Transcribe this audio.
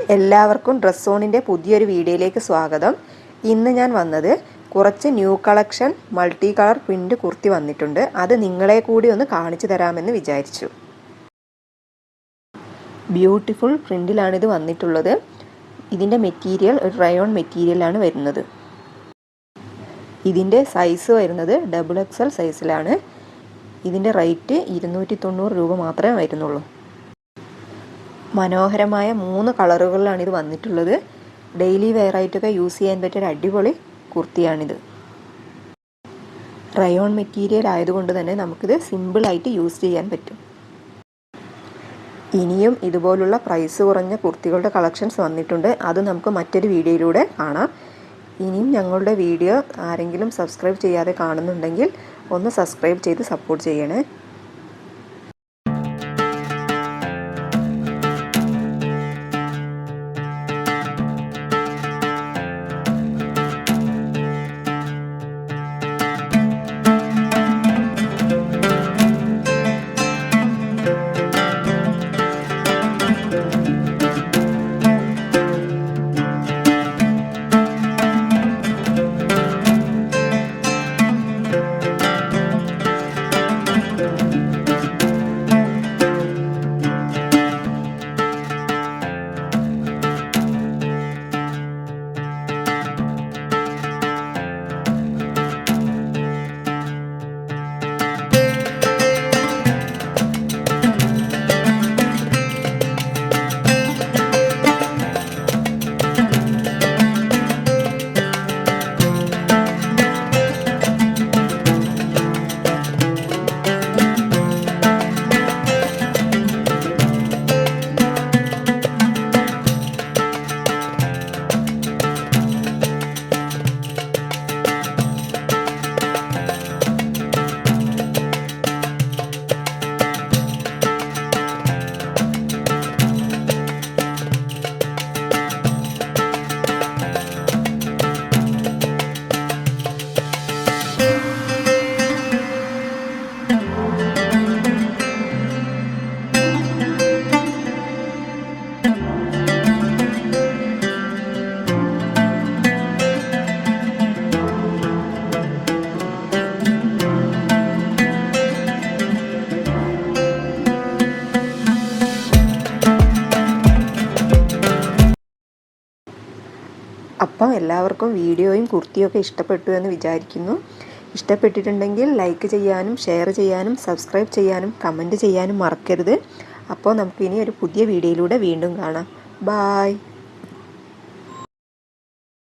എല്ലാവർക്കും ഡ്രസ് സോണിൻ്റെ പുതിയൊരു വീഡിയോയിലേക്ക് സ്വാഗതം. ഇന്ന് ഞാൻ വന്നത് കുറച്ച് new collection multi colour print kurti വന്നിട്ടുണ്ട്. അത് നിങ്ങളെ കൂടി ഒന്ന് കാണിച്ചു തരാമെന്ന് വിചാരിച്ചു. ബ്യൂട്ടിഫുൾ പ്രിൻ്റിലാണിത് വന്നിട്ടുള്ളത്. ഇതിൻ്റെ മെറ്റീരിയൽ ഒരു റയോൺ മെറ്റീരിയലാണ് വരുന്നത്. ഇതിൻ്റെ സൈസ് വരുന്നത് XXL സൈസിലാണ്. ഇതിൻ്റെ റേറ്റ് 290 രൂപ മാത്രമേ വരുന്നുള്ളൂ. മനോഹരമായ 3 കളറുകളിലാണ് ഇത് വന്നിട്ടുള്ളത്. ഡെയിലി വെയറായിട്ടൊക്കെ യൂസ് ചെയ്യാൻ പറ്റിയ ഒരു അടിപൊളി കുർത്തിയാണിത്. റയോൺ മെറ്റീരിയൽ ആയതുകൊണ്ട് തന്നെ നമുക്കിത് സിമ്പിളായിട്ട് യൂസ് ചെയ്യാൻ പറ്റും. ഇനിയും ഇതുപോലുള്ള പ്രൈസ് കുറഞ്ഞ കുർത്തികളുടെ കളക്ഷൻസ് വന്നിട്ടുണ്ട്. അത് നമുക്ക് മറ്റൊരു വീഡിയോയിലൂടെ കാണാം. ഇനിയും ഞങ്ങളുടെ വീഡിയോ ആരെങ്കിലും സബ്സ്ക്രൈബ് ചെയ്യാതെ കാണുന്നുണ്ടെങ്കിൽ ഒന്ന് സബ്സ്ക്രൈബ് ചെയ്ത് സപ്പോർട്ട് ചെയ്യണേ. അപ്പം എല്ലാവർക്കും വീഡിയോയും കുർത്തിയൊക്കെ ഇഷ്ടപ്പെട്ടു എന്ന് വിചാരിക്കുന്നു. ഇഷ്ടപ്പെട്ടിട്ടുണ്ടെങ്കിൽ ലൈക്ക് ചെയ്യാനും ഷെയർ ചെയ്യാനും സബ്സ്ക്രൈബ് ചെയ്യാനും കമൻറ്റ് ചെയ്യാനും മറക്കരുത്. അപ്പോൾ നമുക്കിനി ഒരു പുതിയ വീഡിയോയിലൂടെ വീണ്ടും കാണാം. ബായ്.